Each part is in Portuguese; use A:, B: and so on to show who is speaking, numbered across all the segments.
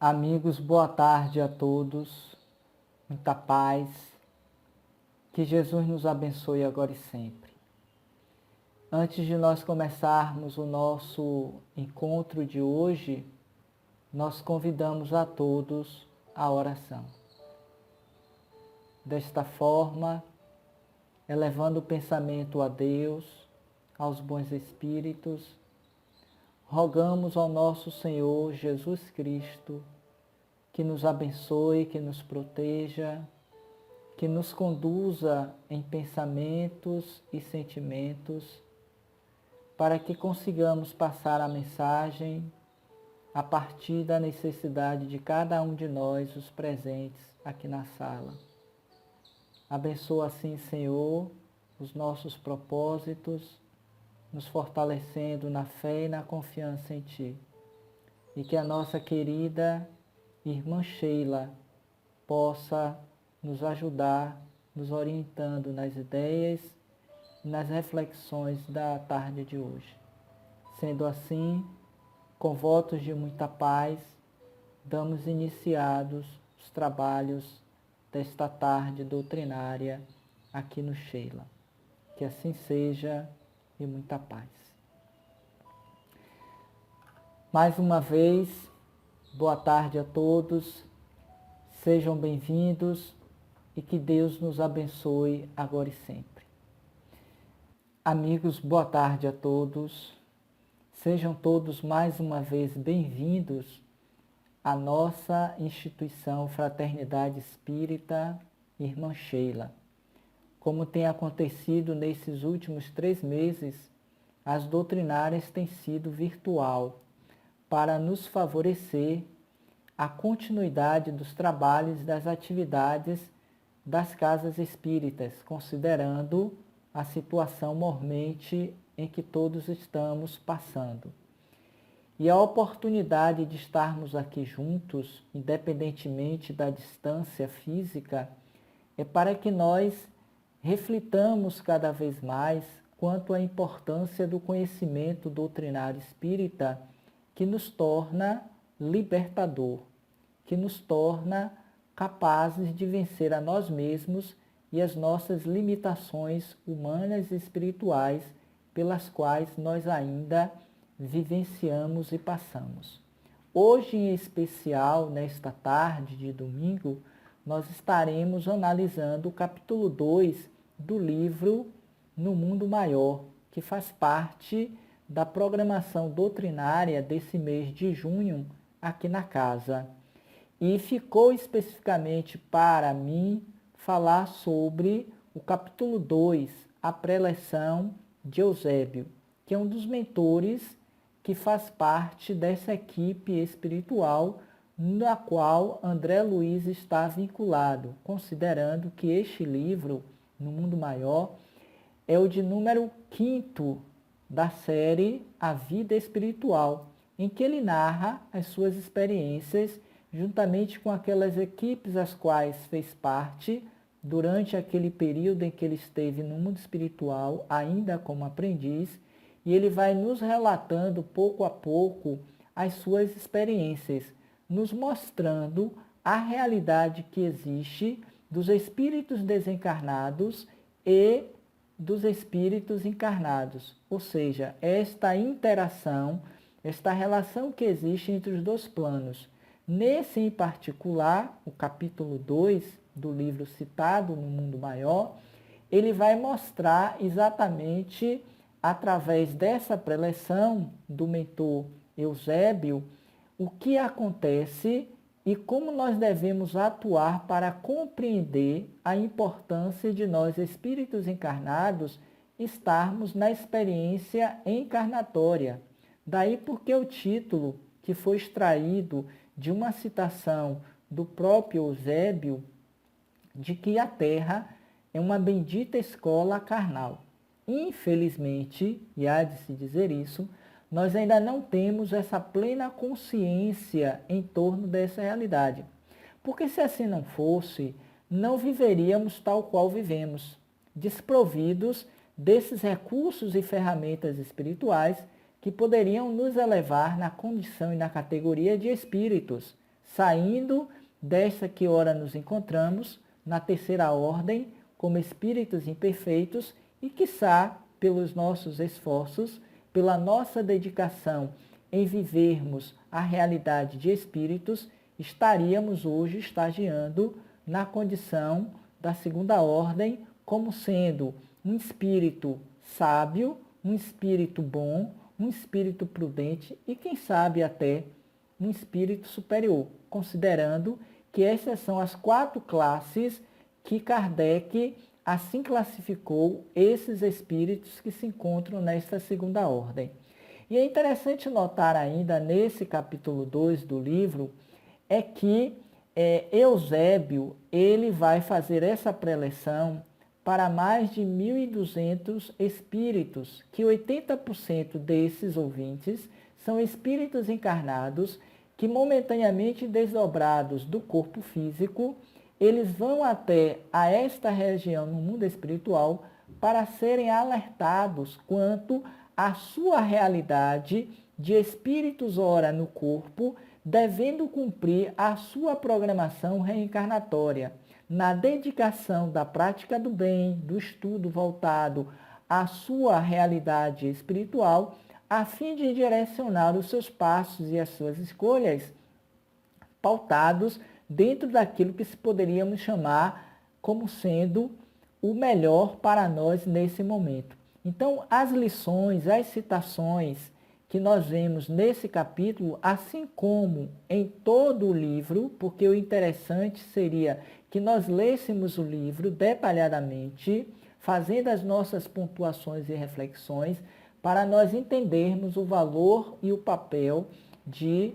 A: Amigos, boa tarde a todos, muita paz, que Jesus nos abençoe agora e sempre. Antes de nós começarmos o nosso encontro de hoje, nós convidamos a todos à oração. Desta forma, elevando o pensamento a Deus, aos bons espíritos, rogamos ao nosso Senhor Jesus Cristo que nos abençoe, que nos proteja, que nos conduza em pensamentos e sentimentos, para que consigamos passar a mensagem a partir da necessidade de cada um de nós, os presentes aqui na sala. Abençoa assim, Senhor, os nossos propósitos, nos fortalecendo na fé e na confiança em Ti. E que a nossa querida Irmã Sheila possa nos ajudar, nos orientando nas ideias e nas reflexões da tarde de hoje. Sendo assim, com votos de muita paz, damos iniciados os trabalhos desta tarde doutrinária aqui no Sheila. Que assim seja e muita paz. Mais uma vez, boa tarde a todos, sejam bem-vindos e que Deus nos abençoe agora e sempre. Amigos, boa tarde a todos, sejam todos mais uma vez bem-vindos à nossa instituição Fraternidade Espírita Irmã Sheila. Como tem acontecido nesses últimos 3 meses, as doutrinárias têm sido virtual, para nos favorecer a continuidade dos trabalhos e das atividades das casas espíritas, considerando a situação mormente em que todos estamos passando. E a oportunidade de estarmos aqui juntos, independentemente da distância física, é para que nós reflitamos cada vez mais quanto à importância do conhecimento doutrinário espírita, que nos torna libertador, que nos torna capazes de vencer a nós mesmos e as nossas limitações humanas e espirituais pelas quais nós ainda vivenciamos e passamos. Hoje, em especial, nesta tarde de domingo, nós estaremos analisando o capítulo 2 do livro No Mundo Maior, que faz parte da programação doutrinária desse mês de junho aqui na casa. E ficou especificamente para mim falar sobre o capítulo 2, a preleção de Eusébio, que é um dos mentores que faz parte dessa equipe espiritual na qual André Luiz está vinculado, considerando que este livro, No Mundo Maior, é o de número 5º da série A Vida Espiritual, em que ele narra as suas experiências juntamente com aquelas equipes às quais fez parte durante aquele período em que ele esteve no mundo espiritual, ainda como aprendiz, e ele vai nos relatando pouco a pouco as suas experiências, nos mostrando a realidade que existe dos espíritos desencarnados e dos espíritos encarnados, ou seja, esta interação, esta relação que existe entre os dois planos. Nesse em particular, o capítulo 2 do livro citado No Mundo Maior, ele vai mostrar exatamente, através dessa preleção do mentor Eusébio, o que acontece e como nós devemos atuar para compreender a importância de nós, espíritos encarnados, estarmos na experiência encarnatória. Daí porque o título, que foi extraído de uma citação do próprio Eusébio, de que a Terra é uma bendita escola carnal. Infelizmente, e há de se dizer isso, nós ainda não temos essa plena consciência em torno dessa realidade. Porque se assim não fosse, não viveríamos tal qual vivemos, desprovidos desses recursos e ferramentas espirituais que poderiam nos elevar na condição e na categoria de espíritos, saindo desta que ora nos encontramos, na terceira ordem, como espíritos imperfeitos e, quiçá, pelos nossos esforços, pela nossa dedicação em vivermos a realidade de espíritos, estaríamos hoje estagiando na condição da segunda ordem, como sendo um espírito sábio, um espírito bom, um espírito prudente e, quem sabe, até um espírito superior, considerando que essas são as 4 classes que Kardec assim classificou esses espíritos que se encontram nesta segunda ordem. E é interessante notar ainda nesse capítulo 2 do livro, é que Eusébio ele vai fazer essa preleção para mais de 1.200 espíritos, que 80% desses ouvintes são espíritos encarnados que momentaneamente desdobrados do corpo físico, eles vão até a esta região no mundo espiritual para serem alertados quanto à sua realidade de espíritos ora no corpo, devendo cumprir a sua programação reencarnatória, na dedicação da prática do bem, do estudo voltado à sua realidade espiritual, a fim de direcionar os seus passos e as suas escolhas pautados dentro daquilo que se poderíamos chamar como sendo o melhor para nós nesse momento. Então, as lições, as citações que nós vemos nesse capítulo, assim como em todo o livro, porque o interessante seria que nós lêssemos o livro detalhadamente, fazendo as nossas pontuações e reflexões, para nós entendermos o valor e o papel de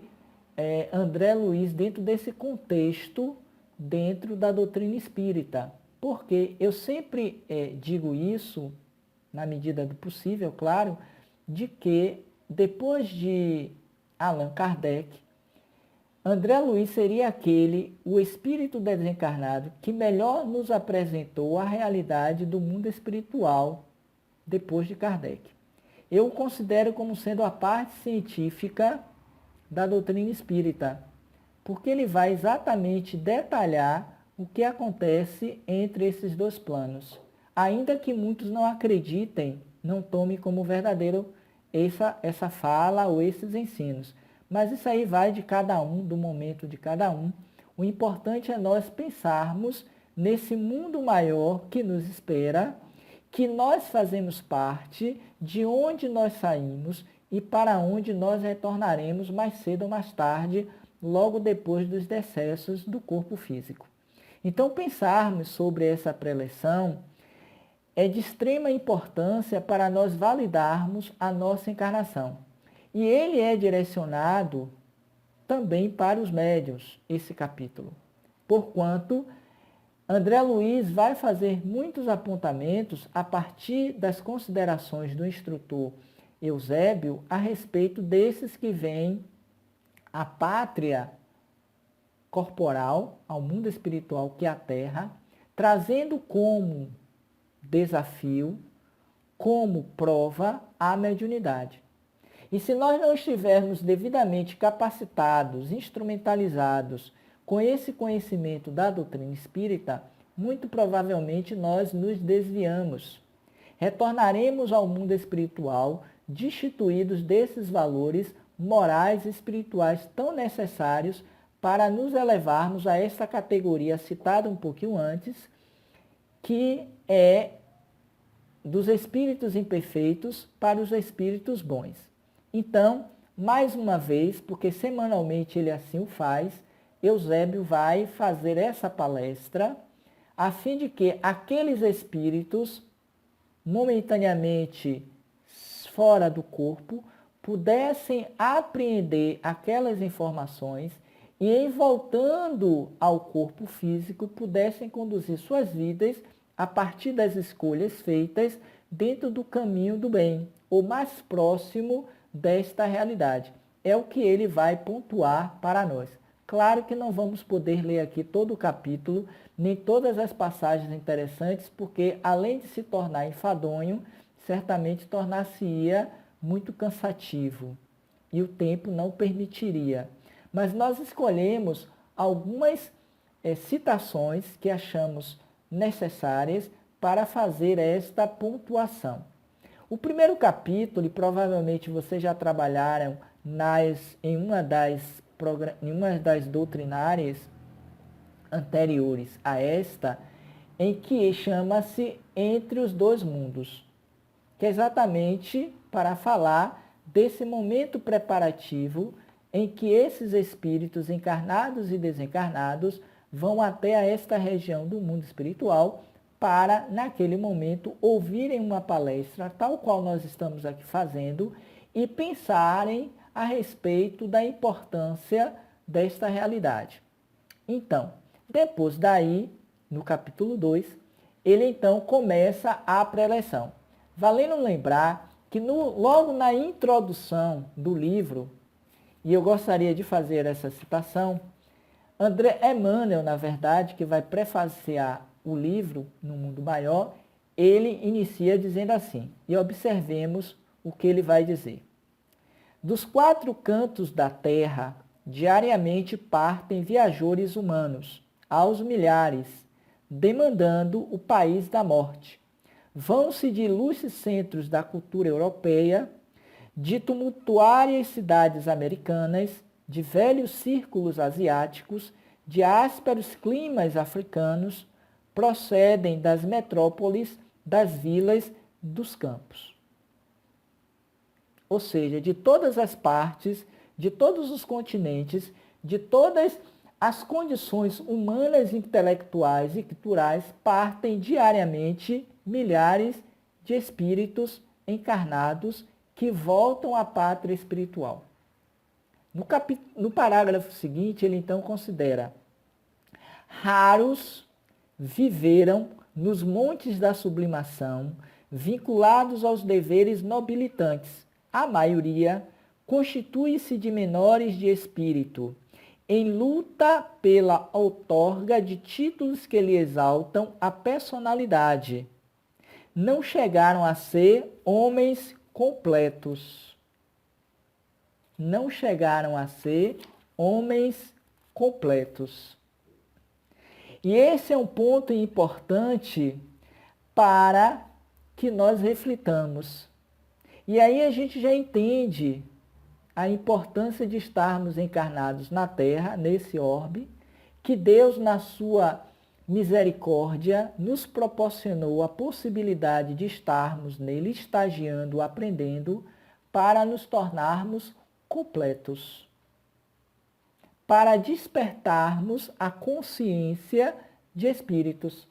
A: André Luiz dentro desse contexto, dentro da doutrina espírita. Porque eu sempre digo isso, na medida do possível, claro, de que depois de Allan Kardec, André Luiz seria o espírito desencarnado que melhor nos apresentou a realidade do mundo espiritual depois de Kardec. Eu o considero como sendo a parte científica da doutrina espírita, porque ele vai exatamente detalhar o que acontece entre esses dois planos. Ainda que muitos não acreditem, não tomem como verdadeiro essa fala ou esses ensinos. Mas isso aí vai de cada um, do momento de cada um. O importante é nós pensarmos nesse mundo maior que nos espera, que nós fazemos parte, de onde nós saímos e para onde nós retornaremos mais cedo ou mais tarde, logo depois dos decessos do corpo físico. Então, pensarmos sobre essa preleção é de extrema importância para nós validarmos a nossa encarnação. E ele é direcionado também para os médiuns, esse capítulo. Porquanto, André Luiz vai fazer muitos apontamentos a partir das considerações do instrutor Eusébio a respeito desses que vêm à pátria corporal, ao mundo espiritual que é a Terra, trazendo como desafio, como prova a mediunidade. E se nós não estivermos devidamente capacitados, instrumentalizados com esse conhecimento da doutrina espírita, muito provavelmente nós nos desviamos. Retornaremos ao mundo espiritual destituídos desses valores morais e espirituais tão necessários para nos elevarmos a essa categoria citada um pouquinho antes, que é dos espíritos imperfeitos para os espíritos bons. Então, mais uma vez, porque semanalmente ele assim o faz, Eusébio vai fazer essa palestra a fim de que aqueles espíritos momentaneamente fora do corpo pudessem apreender aquelas informações e, em voltando ao corpo físico, pudessem conduzir suas vidas a partir das escolhas feitas dentro do caminho do bem, ou mais próximo desta realidade. É o que ele vai pontuar para nós. Claro que não vamos poder ler aqui todo o capítulo, nem todas as passagens interessantes, porque além de se tornar enfadonho, certamente tornar-se-ia muito cansativo e o tempo não permitiria. Mas nós escolhemos algumas citações que achamos necessárias para fazer esta pontuação. O primeiro capítulo, e provavelmente vocês já trabalharam em uma das doutrinárias anteriores a esta, em que chama-se Entre os Dois Mundos, que é exatamente para falar desse momento preparativo em que esses espíritos encarnados e desencarnados vão até a esta região do mundo espiritual para, naquele momento, ouvirem uma palestra, tal qual nós estamos aqui fazendo, e pensarem a respeito da importância desta realidade. Então, depois daí, no capítulo 2, ele então começa a preleção. Valendo lembrar que logo na introdução do livro, e eu gostaria de fazer essa citação, André Emmanuel, na verdade, que vai prefaciar o livro No Mundo Maior, ele inicia dizendo assim, e observemos o que ele vai dizer. Dos 4 cantos da terra, diariamente partem viajores humanos, aos milhares, demandando o país da morte. Vão-se de ilustres centros da cultura europeia, de tumultuárias cidades americanas, de velhos círculos asiáticos, de ásperos climas africanos, procedem das metrópoles, das vilas, dos campos. Ou seja, de todas as partes, de todos os continentes, de todas as condições humanas, intelectuais e culturais, partem diariamente milhares de espíritos encarnados que voltam à pátria espiritual. No parágrafo seguinte, ele então considera: raros viveram nos montes da sublimação, vinculados aos deveres nobilitantes. A maioria constitui-se de menores de espírito, em luta pela outorga de títulos que lhe exaltam a personalidade. Não chegaram a ser homens completos. Não chegaram a ser homens completos. E esse é um ponto importante para que nós reflitamos. E aí a gente já entende a importância de estarmos encarnados na Terra, nesse orbe, que Deus, na sua misericórdia, nos proporcionou a possibilidade de estarmos nele, estagiando, aprendendo, para nos tornarmos completos, para despertarmos a consciência de espíritos,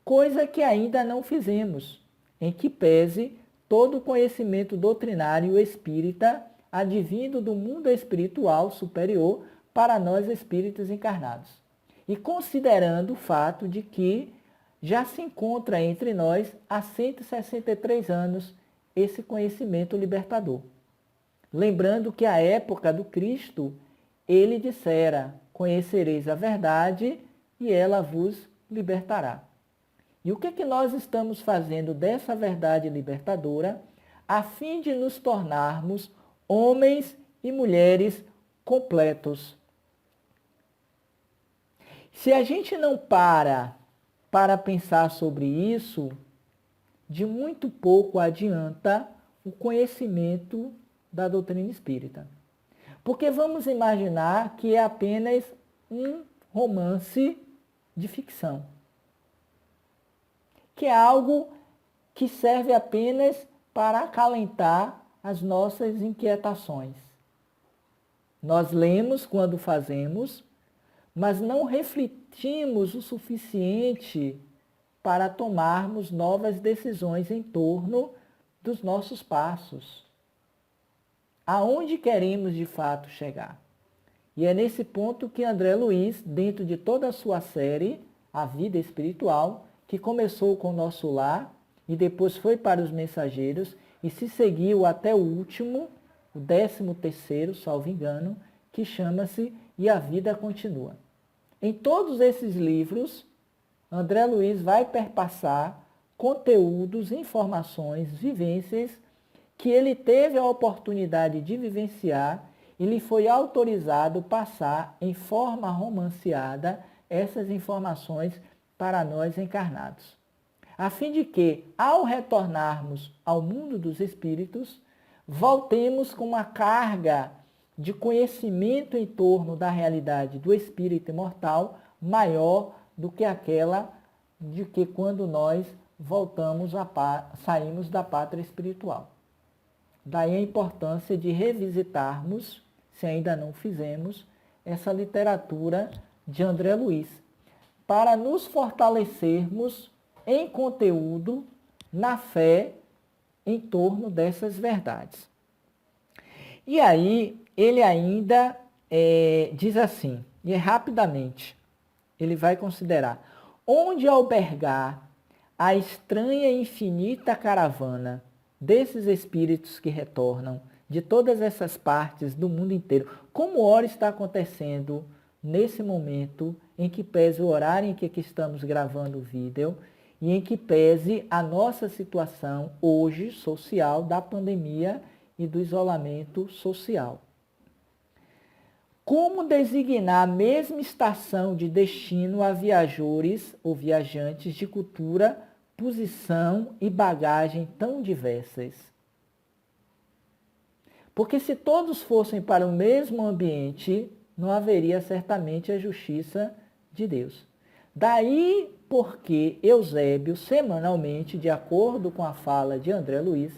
A: coisa que ainda não fizemos, em que pese todo o conhecimento doutrinário espírita advindo do mundo espiritual superior para nós espíritos encarnados. E considerando o fato de que já se encontra entre nós há 163 anos esse conhecimento libertador. Lembrando que à época do Cristo, ele dissera: conhecereis a verdade e ela vos libertará. E o que é que nós estamos fazendo dessa verdade libertadora a fim de nos tornarmos homens e mulheres completos? Se a gente não para pensar sobre isso, de muito pouco adianta o conhecimento da doutrina espírita. Porque vamos imaginar que é apenas um romance de ficção, que é algo que serve apenas para acalentar as nossas inquietações. Nós lemos quando fazemos, mas não refletimos o suficiente para tomarmos novas decisões em torno dos nossos passos. Aonde queremos de fato chegar? E é nesse ponto que André Luiz, dentro de toda a sua série, A Vida Espiritual, que começou com o Nosso Lar e depois foi para os Mensageiros e se seguiu até o último, o 13º, salvo engano, que chama-se E a Vida Continua. Em todos esses livros, André Luiz vai perpassar conteúdos, informações, vivências que ele teve a oportunidade de vivenciar e lhe foi autorizado passar em forma romanceada essas informações para nós encarnados, a fim de que, ao retornarmos ao mundo dos espíritos, voltemos com uma carga de conhecimento em torno da realidade do espírito imortal maior do que aquela de que quando nós saímos da pátria espiritual. Daí a importância de revisitarmos, se ainda não fizemos, essa literatura de André Luiz, para nos fortalecermos em conteúdo, na fé, em torno dessas verdades. E aí, ele ainda diz assim, e rapidamente, ele vai considerar: onde albergar a estranha e infinita caravana desses espíritos que retornam de todas essas partes do mundo inteiro, como ora está acontecendo nesse momento, em que pese o horário em que estamos gravando o vídeo, e em que pese a nossa situação hoje social da pandemia e do isolamento social. Como designar a mesma estação de destino a viajores ou viajantes de cultura, posição e bagagem tão diversas? Porque se todos fossem para o mesmo ambiente, não haveria certamente a justiça de Deus. Daí porque Eusébio, semanalmente, de acordo com a fala de André Luiz,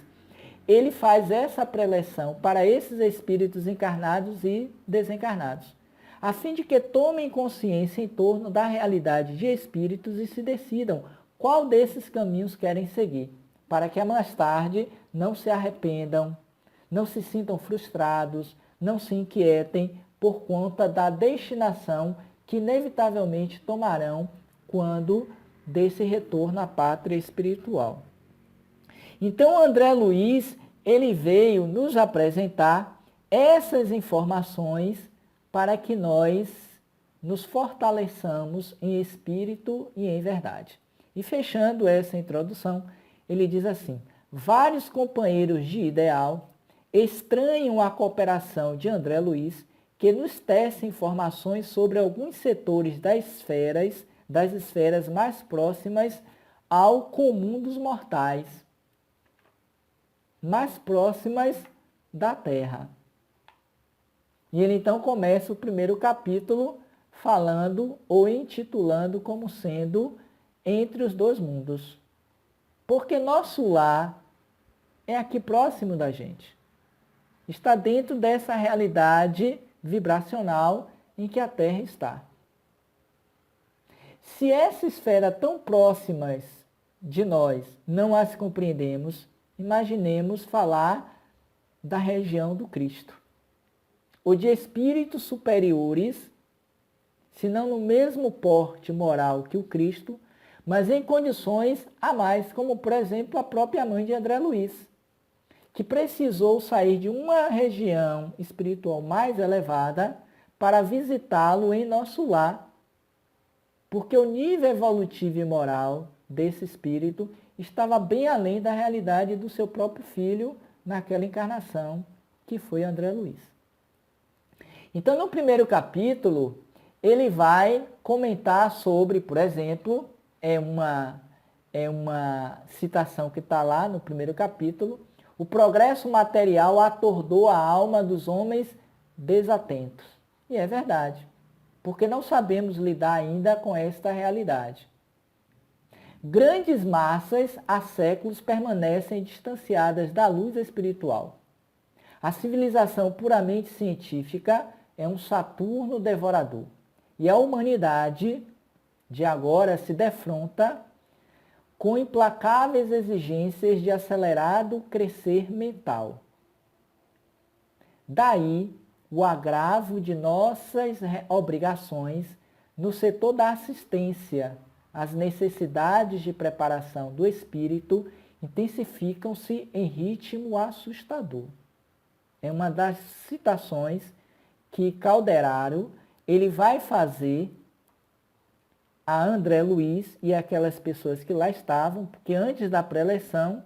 A: ele faz essa preleção para esses espíritos encarnados e desencarnados, a fim de que tomem consciência em torno da realidade de espíritos e se decidam qual desses caminhos querem seguir, para que mais tarde não se arrependam, não se sintam frustrados, não se inquietem por conta da destinação que inevitavelmente tomarão quando desse retorno à pátria espiritual. Então, André Luiz, ele veio nos apresentar essas informações para que nós nos fortaleçamos em espírito e em verdade. E fechando essa introdução, ele diz assim: vários companheiros de ideal estranham a cooperação de André Luiz, que nos tece informações sobre alguns setores das esferas mais próximas ao comum dos mortais, mais próximas da Terra. E ele então começa o primeiro capítulo falando ou intitulando como sendo entre os dois mundos. Porque nosso lar é aqui próximo da gente. Está dentro dessa realidade vibracional em que a Terra está. Se essa esfera tão próximas de nós não as compreendemos, imaginemos falar da região do Cristo, ou de espíritos superiores, se não no mesmo porte moral que o Cristo, mas em condições a mais, como por exemplo a própria mãe de André Luiz, que precisou sair de uma região espiritual mais elevada para visitá-lo em nosso lar, porque o nível evolutivo e moral desse espírito estava bem além da realidade do seu próprio filho naquela encarnação, que foi André Luiz. Então, no primeiro capítulo, ele vai comentar sobre, por exemplo, é uma citação que está lá no primeiro capítulo: o progresso material atordou a alma dos homens desatentos. E é verdade, porque não sabemos lidar ainda com esta realidade. Grandes massas há séculos permanecem distanciadas da luz espiritual. A civilização puramente científica é um Saturno devorador. E a humanidade de agora se defronta com implacáveis exigências de acelerado crescer mental. Daí o agravo de nossas obrigações no setor da assistência. As necessidades de preparação do espírito intensificam-se em ritmo assustador. É uma das citações que Calderaro ele vai fazer a André Luiz e aquelas pessoas que lá estavam, porque antes da preleção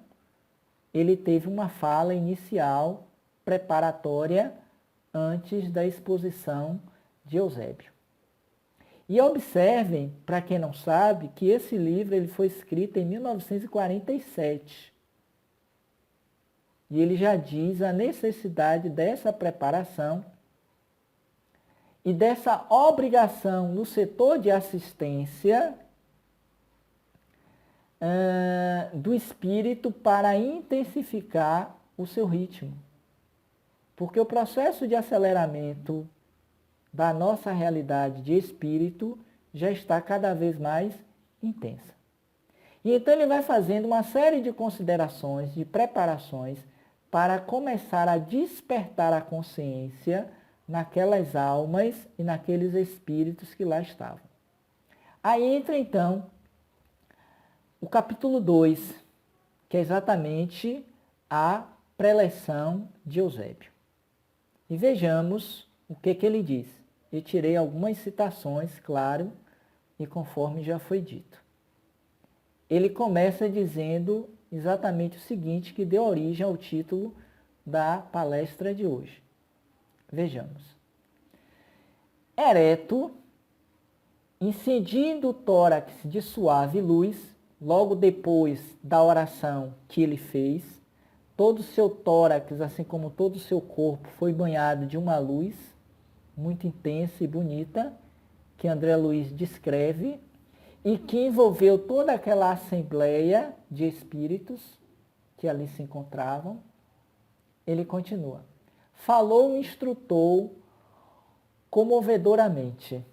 A: ele teve uma fala inicial preparatória antes da exposição de Eusébio. E observem, para quem não sabe, que esse livro ele foi escrito em 1947. E ele já diz a necessidade dessa preparação e dessa obrigação no setor de assistência do espírito para intensificar o seu ritmo. Porque o processo de aceleramento da nossa realidade de espírito já está cada vez mais intensa. E então ele vai fazendo uma série de considerações, de preparações, para começar a despertar a consciência naquelas almas e naqueles espíritos que lá estavam. Aí entra então o capítulo 2, que é exatamente a preleção de Eusébio. E vejamos o que ele diz. Eu tirei algumas citações, claro, e conforme já foi dito. Ele começa dizendo exatamente o seguinte, que deu origem ao título da palestra de hoje. Vejamos. Ereto, incendindo o tórax de suave luz, logo depois da oração que ele fez, todo o seu tórax, assim como todo o seu corpo, foi banhado de uma luz muito intensa e bonita, que André Luiz descreve, e que envolveu toda aquela assembleia de espíritos que ali se encontravam. Ele continua. Falou o instrutor comovedoramente.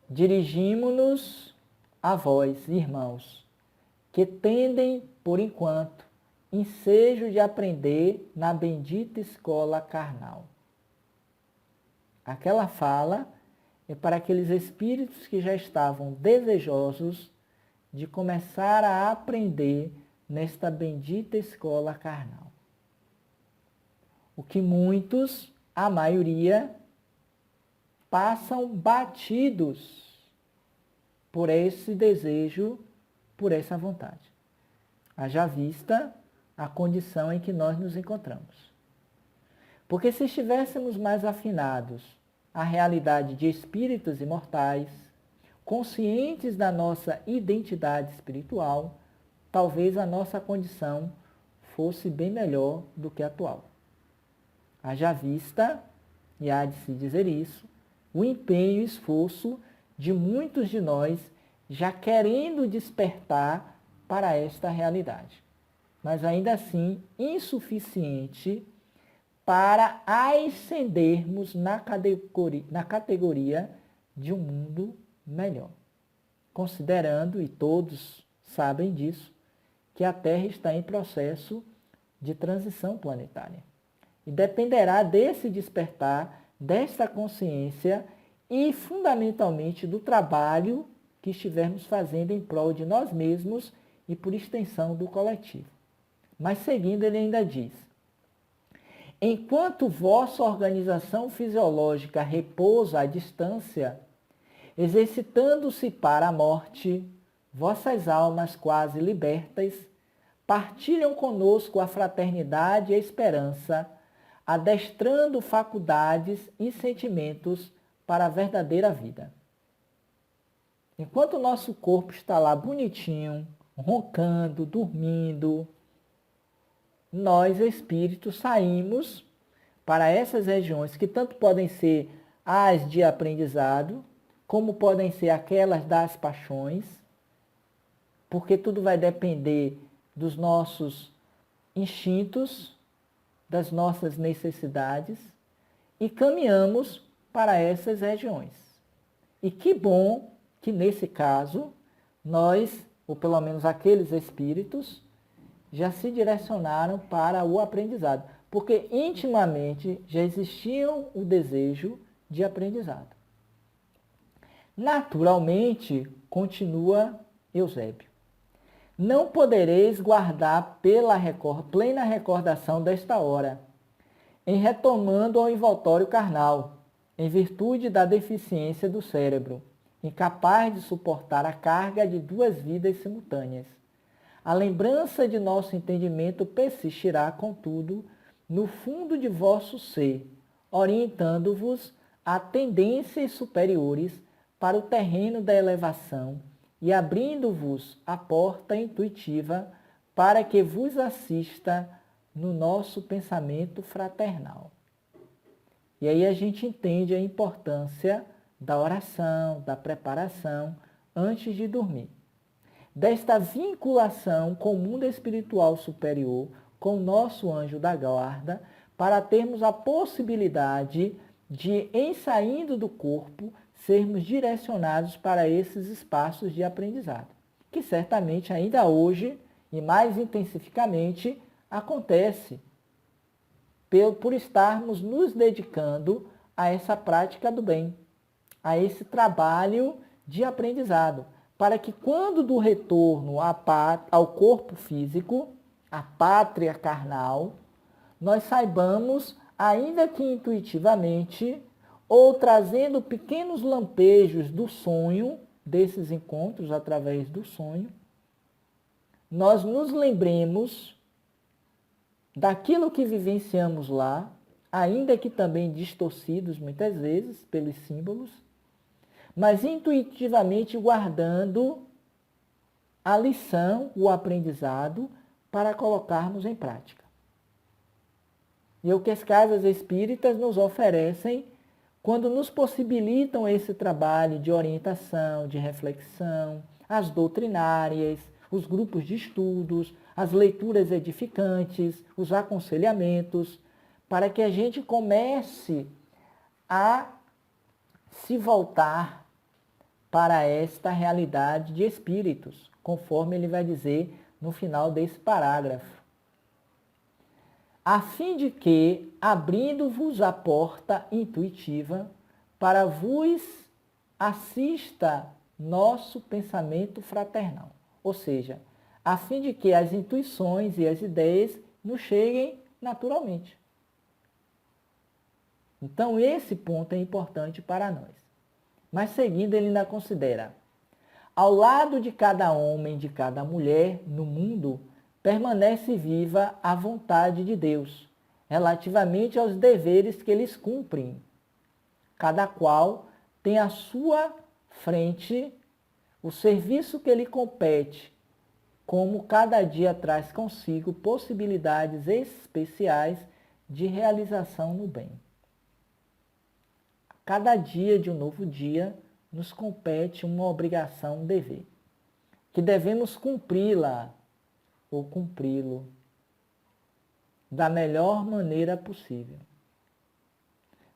A: Dirigimo-nos a vós, irmãos, que tendem, por enquanto, ensejo de aprender na bendita escola carnal. Aquela fala é para aqueles espíritos que já estavam desejosos de começar a aprender nesta bendita escola carnal. O que muitos, a maioria, passam batidos por esse desejo, por essa vontade. Haja vista a condição em que nós nos encontramos. Porque se estivéssemos mais afinados à realidade de espíritos imortais, conscientes da nossa identidade espiritual, talvez a nossa condição fosse bem melhor do que a atual. Haja vista, e há de se dizer isso, o empenho e esforço de muitos de nós já querendo despertar para esta realidade, mas ainda assim insuficiente para ascendermos na categoria de um mundo melhor. Considerando, e todos sabem disso, que a Terra está em processo de transição planetária. E dependerá desse despertar, dessa consciência e, fundamentalmente, do trabalho que estivermos fazendo em prol de nós mesmos e, por extensão, do coletivo. Mas, seguindo, ele ainda diz: enquanto vossa organização fisiológica repousa à distância, exercitando-se para a morte, vossas almas quase libertas partilham conosco a fraternidade e a esperança, adestrando faculdades e sentimentos para a verdadeira vida. Enquanto o nosso corpo está lá bonitinho, roncando, dormindo, nós, espíritos, saímos para essas regiões que tanto podem ser as de aprendizado, como podem ser aquelas das paixões, porque tudo vai depender dos nossos instintos, das nossas necessidades, e caminhamos para essas regiões. E que bom que, nesse caso, nós, ou pelo menos aqueles espíritos, já se direcionaram para o aprendizado, porque intimamente já existiam o desejo de aprendizado. Naturalmente, continua Eusébio, não podereis guardar pela plena recordação desta hora, em retomando ao envoltório carnal, em virtude da deficiência do cérebro, incapaz de suportar a carga de duas vidas simultâneas. A lembrança de nosso entendimento persistirá, contudo, no fundo de vosso ser, orientando-vos a tendências superiores para o terreno da elevação e abrindo-vos a porta intuitiva para que vos assista no nosso pensamento fraternal. E aí a gente entende a importância da oração, da preparação antes de dormir. Desta vinculação com o mundo espiritual superior, com o nosso anjo da guarda, para termos a possibilidade de, em saindo do corpo, sermos direcionados para esses espaços de aprendizado, que certamente ainda hoje, e mais intensificamente, acontece por estarmos nos dedicando a essa prática do bem, a esse trabalho de aprendizado, para que quando do retorno ao corpo físico, à pátria carnal, nós saibamos, ainda que intuitivamente, ou trazendo pequenos lampejos do sonho, desses encontros através do sonho, nós nos lembremos daquilo que vivenciamos lá, ainda que também distorcidos muitas vezes pelos símbolos, mas intuitivamente guardando a lição, o aprendizado, para colocarmos em prática. E é o que as casas espíritas nos oferecem quando nos possibilitam esse trabalho de orientação, de reflexão, as doutrinárias, os grupos de estudos, as leituras edificantes, os aconselhamentos, para que a gente comece a se voltar para esta realidade de espíritos, conforme ele vai dizer no final desse parágrafo. A fim de que, abrindo-vos a porta intuitiva, para vos assista nosso pensamento fraternal. Ou seja, a fim de que as intuições e as ideias nos cheguem naturalmente. Então, esse ponto é importante para nós. Mas, seguindo, ele ainda considera: ao lado de cada homem, de cada mulher no mundo, permanece viva a vontade de Deus, relativamente aos deveres que eles cumprem. Cada qual tem à sua frente o serviço que lhe compete, como cada dia traz consigo possibilidades especiais de realização no bem. Cada dia de um novo dia nos compete uma obrigação, um dever, que devemos cumpri-la ou cumpri-lo da melhor maneira possível.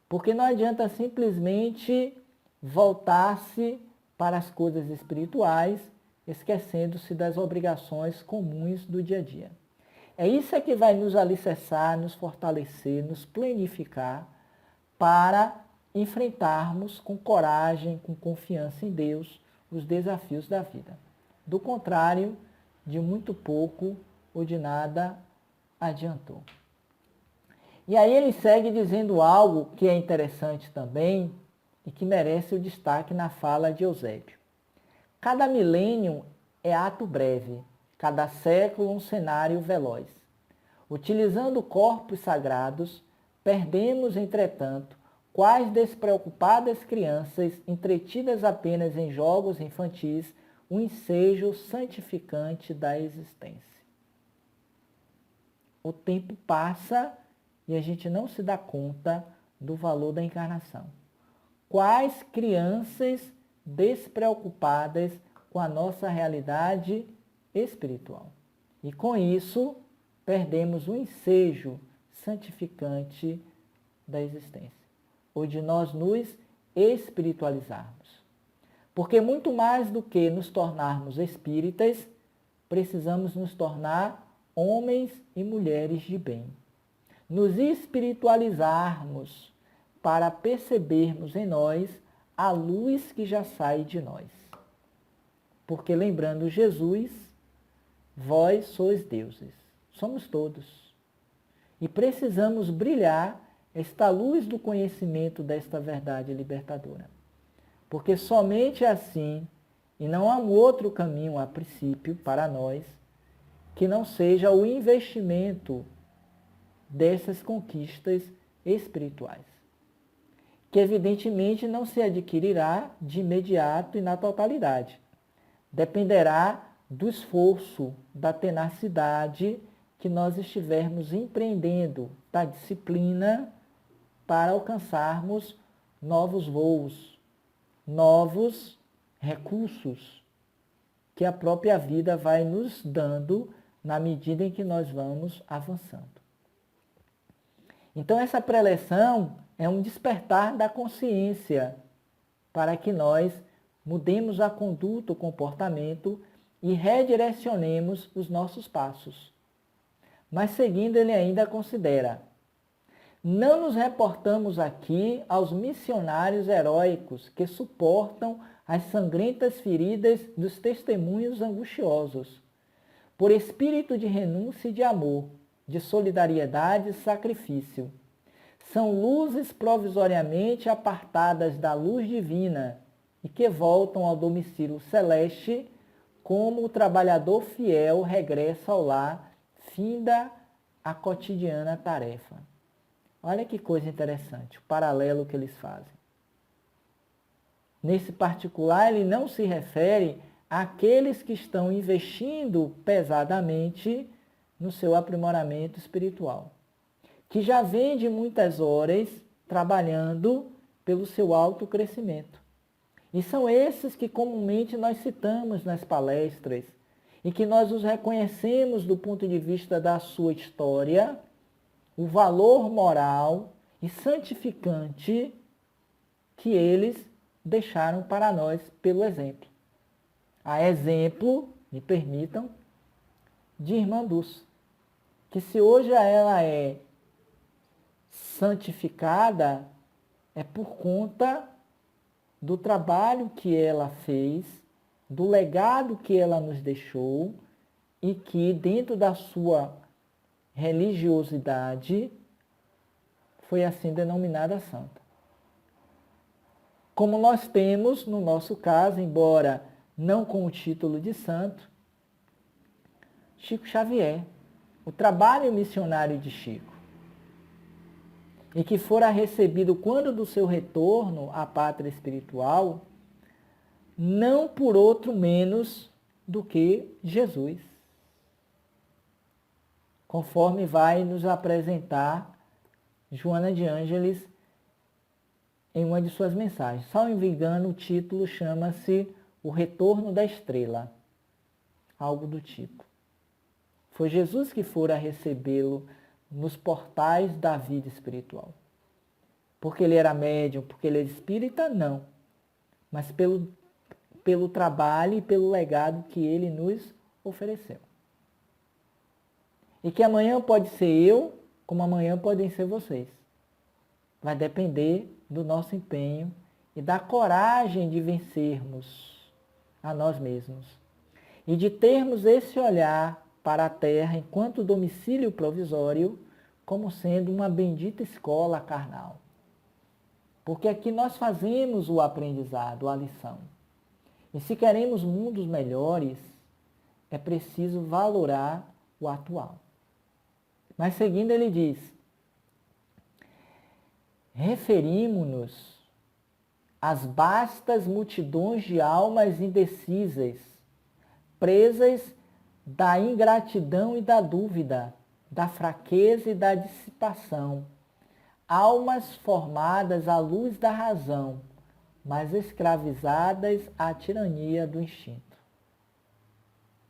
A: Porque não adianta simplesmente voltar-se para as coisas espirituais, esquecendo-se das obrigações comuns do dia a dia. É isso que vai nos alicerçar, nos fortalecer, nos planificar para enfrentarmos com coragem, com confiança em Deus, os desafios da vida. Do contrário, de muito pouco ou de nada adiantou. E aí ele segue dizendo algo que é interessante também e que merece o destaque na fala de Eusébio. Cada milênio é ato breve, cada século um cenário veloz. Utilizando corpos sagrados, perdemos, entretanto, quais despreocupadas crianças, entretidas apenas em jogos infantis, o ensejo santificante da existência. O tempo passa e a gente não se dá conta do valor da encarnação. Quais crianças despreocupadas com a nossa realidade espiritual. E com isso, perdemos o ensejo santificante da existência, ou de nós nos espiritualizarmos. Porque muito mais do que nos tornarmos espíritas, precisamos nos tornar homens e mulheres de bem. Nos espiritualizarmos para percebermos em nós a luz que já sai de nós. Porque lembrando Jesus, vós sois deuses. Somos todos. E precisamos brilhar esta luz do conhecimento desta verdade libertadora. Porque somente assim, e não há outro caminho a princípio para nós, que não seja o investimento dessas conquistas espirituais. que evidentemente não se adquirirá de imediato e na totalidade. Dependerá do esforço, da tenacidade que nós estivermos empreendendo, da disciplina para alcançarmos novos voos, novos recursos que a própria vida vai nos dando na medida em que nós vamos avançando. Então essa preleção é um despertar da consciência para que nós mudemos a conduta, o comportamento e redirecionemos os nossos passos. Mas seguindo, ele ainda considera: não nos reportamos aqui aos missionários heróicos que suportam as sangrentas feridas dos testemunhos angustiosos, por espírito de renúncia e de amor, de solidariedade e sacrifício. São luzes provisoriamente apartadas da luz divina e que voltam ao domicílio celeste como o trabalhador fiel regressa ao lar, finda a cotidiana tarefa. Olha que coisa interessante, o paralelo que eles fazem. Nesse particular, ele não se refere àqueles que estão investindo pesadamente no seu aprimoramento espiritual, que já vem de muitas horas trabalhando pelo seu autocrescimento. E são esses que comumente nós citamos nas palestras e que nós os reconhecemos do ponto de vista da sua história, o valor moral e santificante que eles deixaram para nós pelo exemplo. A exemplo, me permitam, de Irmã Dulce, que se hoje ela é santificada, é por conta do trabalho que ela fez, do legado que ela nos deixou e que dentro da sua religiosidade foi assim denominada santa. Como nós temos, no nosso caso, embora não com o título de santo, Chico Xavier, o trabalho missionário de Chico, e que fora recebido quando do seu retorno à pátria espiritual, não por outro menos do que Jesus, conforme vai nos apresentar Joana de Ângeles em uma de suas mensagens. Salvo engano, o título chama-se O Retorno da Estrela, algo do tipo. Foi Jesus que fora recebê-lo nos portais da vida espiritual. Porque ele era médium, porque ele era espírita, não. Mas pelo trabalho e pelo legado que ele nos ofereceu. E que amanhã pode ser eu, como amanhã podem ser vocês. Vai depender do nosso empenho e da coragem de vencermos a nós mesmos. E de termos esse olhar para a terra enquanto domicílio provisório, como sendo uma bendita escola carnal. Porque aqui nós fazemos o aprendizado, a lição. E se queremos mundos melhores, é preciso valorar o atual. Mas seguindo ele diz: referimos-nos às vastas multidões de almas indecisas, presas da ingratidão e da dúvida, da fraqueza e da dissipação, almas formadas à luz da razão, mas escravizadas à tirania do instinto.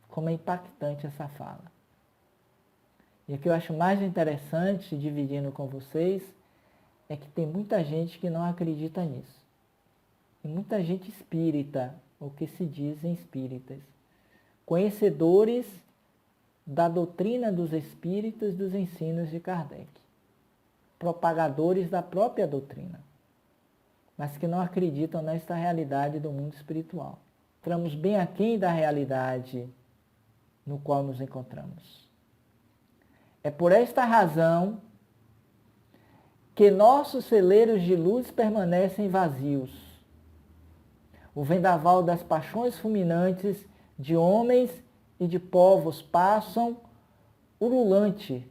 A: Como é impactante essa fala. E o que eu acho mais interessante, dividindo com vocês, é que tem muita gente que não acredita nisso. E muita gente espírita, ou que se dizem espíritas, conhecedores da doutrina dos espíritos, dos ensinos de Kardec, propagadores da própria doutrina, mas que não acreditam nesta realidade do mundo espiritual. Estamos bem aquém da realidade no qual nos encontramos. É por esta razão que nossos celeiros de luz permanecem vazios. O vendaval das paixões fulminantes de homens e de povos passam ululante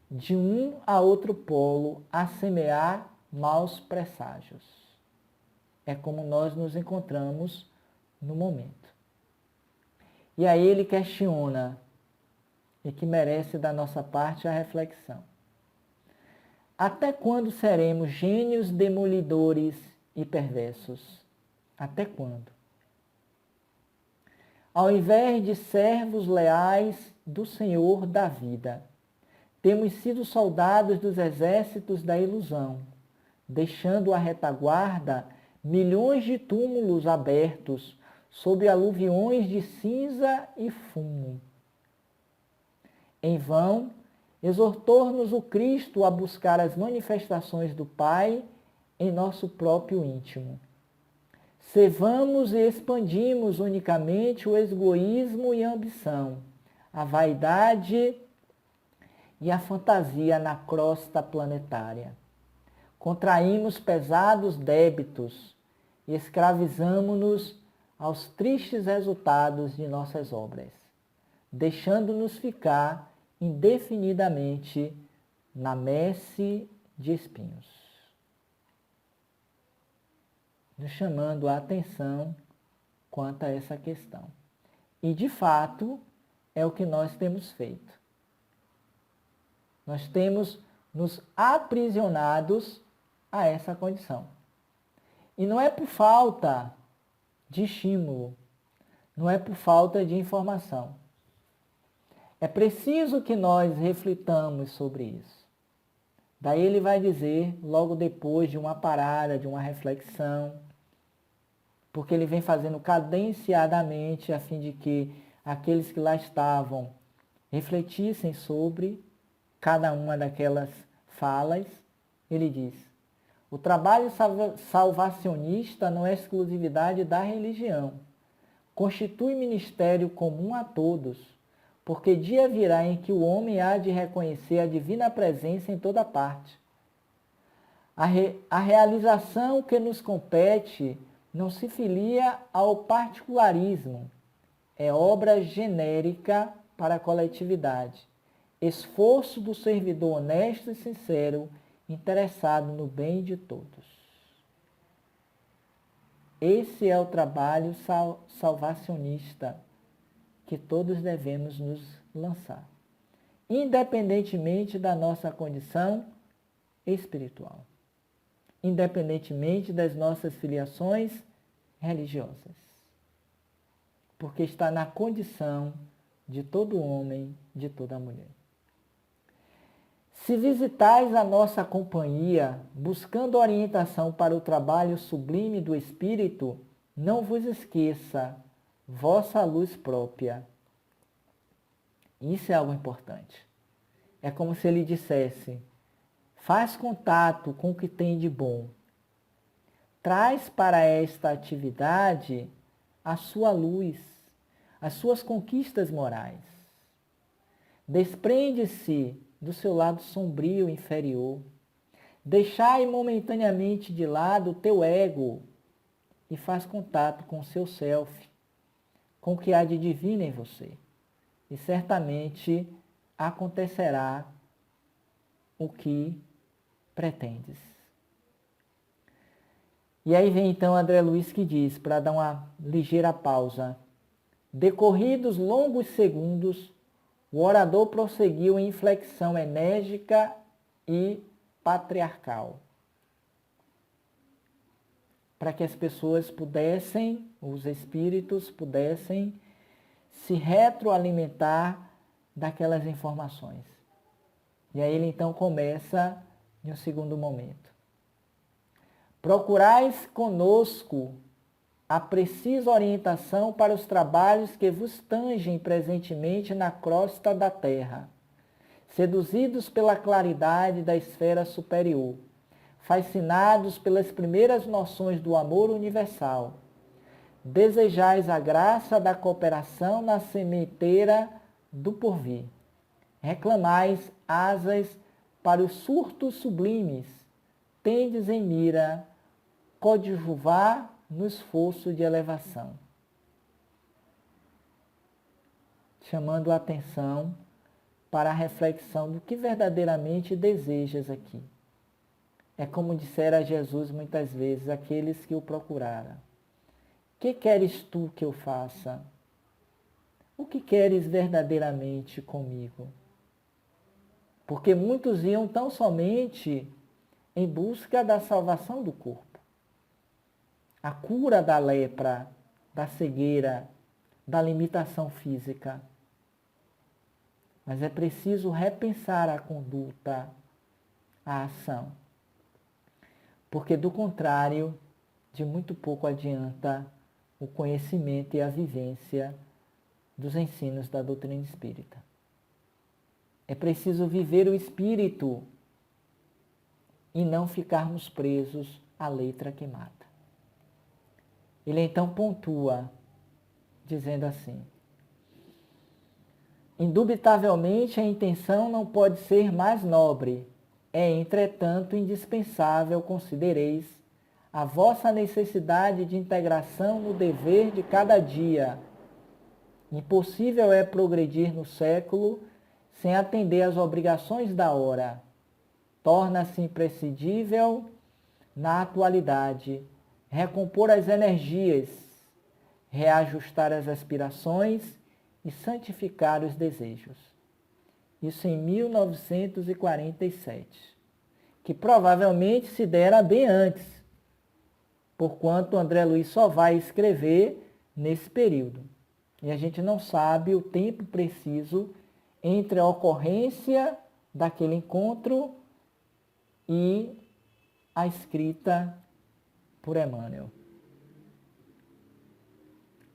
A: de um a outro polo a semear maus presságios. é como nós nos encontramos no momento. E aí ele questiona, e que merece da nossa parte a reflexão. Até quando seremos gênios demolidores e perversos? Até quando? Ao invés de servos leais do Senhor da vida, temos sido soldados dos exércitos da ilusão, deixando à retaguarda milhões de túmulos abertos sob aluviões de cinza e fumo. Em vão, exortou-nos o Cristo a buscar as manifestações do Pai em nosso próprio íntimo. Cevamos e expandimos unicamente o egoísmo e a ambição, a vaidade e a fantasia na crosta planetária. Contraímos pesados débitos e escravizamo-nos aos tristes resultados de nossas obras, deixando-nos ficar indefinidamente na messe de espinhos, nos chamando a atenção quanto a essa questão. E, de fato, é o que nós temos feito. Nós temos nos aprisionados a essa condição. E não é por falta de estímulo, não é por falta de informação. É preciso que nós reflitamos sobre isso. Daí ele vai dizer, logo depois de uma parada, de uma reflexão, porque ele vem fazendo cadenciadamente a fim de que aqueles que lá estavam refletissem sobre cada uma daquelas falas. Ele diz: o trabalho salvacionista não é exclusividade da religião, constitui ministério comum a todos, porque dia virá em que o homem há de reconhecer a divina presença em toda parte. A realização que nos compete não se filia ao particularismo, é obra genérica para a coletividade, esforço do servidor honesto e sincero, interessado no bem de todos. Esse é o trabalho salvacionista que todos devemos nos lançar, independentemente da nossa condição espiritual, independentemente das nossas filiações religiosas, porque está na condição de todo homem, de toda mulher. Se visitais a nossa companhia, buscando orientação para o trabalho sublime do Espírito, não vos esqueça vossa luz própria. Isso é algo importante. É como se ele dissesse: faz contato com o que tem de bom. Traz para esta atividade a sua luz, as suas conquistas morais. Desprende-se do seu lado sombrio inferior. Deixai momentaneamente de lado o teu ego e faz contato com o seu self, com o que há de divino em você. E certamente acontecerá o que pretendes. E aí vem então André Luiz que diz, para dar uma ligeira pausa: decorridos longos segundos, o orador prosseguiu em inflexão enérgica e patriarcal, para que as pessoas pudessem, os espíritos pudessem se retroalimentar daquelas informações. E aí ele então começa em um segundo momento. Procurais conosco a precisa orientação para os trabalhos que vos tangem presentemente na crosta da terra, seduzidos pela claridade da esfera superior, fascinados pelas primeiras noções do amor universal. Desejais a graça da cooperação na sementeira do porvir. Reclamais asas para os surtos sublimes. Tendes em mira coadjuvar no esforço de elevação. Chamando a atenção para a reflexão do que verdadeiramente desejas aqui. É como dissera Jesus muitas vezes, aqueles que o procuraram. Que queres tu que eu faça? O que queres verdadeiramente comigo? Porque muitos iam tão somente em busca da salvação do corpo. A cura da lepra, da cegueira, da limitação física. Mas é preciso repensar a conduta, a ação. Porque do contrário, de muito pouco adianta o conhecimento e a vivência dos ensinos da doutrina espírita. É preciso viver o espírito e não ficarmos presos à letra que mata. Ele então pontua, dizendo assim: indubitavelmente a intenção não pode ser mais nobre. É, entretanto, indispensável considereis a vossa necessidade de integração no dever de cada dia. Impossível é progredir no século sem atender às obrigações da hora. Torna-se imprescindível, na atualidade, recompor as energias, reajustar as aspirações e santificar os desejos. Isso em 1947, que provavelmente se dera bem antes, porquanto André Luiz só vai escrever nesse período. E a gente não sabe o tempo preciso entre a ocorrência daquele encontro e a escrita por Emmanuel.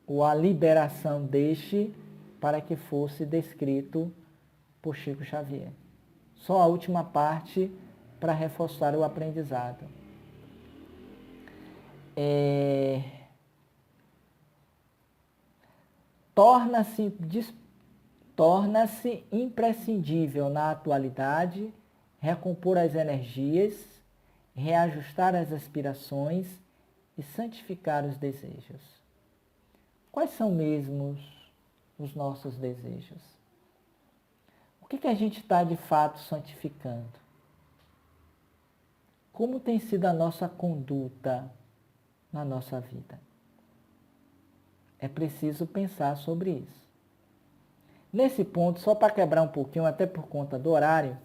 A: Ou a liberação deste para que fosse descrito por Chico Xavier. Só a última parte para reforçar o aprendizado. Torna-se imprescindível na atualidade recompor as energias, reajustar as aspirações e santificar os desejos. Quais são mesmo os nossos desejos? O que a gente está de fato santificando? Como tem sido a nossa conduta na nossa vida? É preciso pensar sobre isso. Nesse ponto, só para quebrar um pouquinho, até por conta do horário,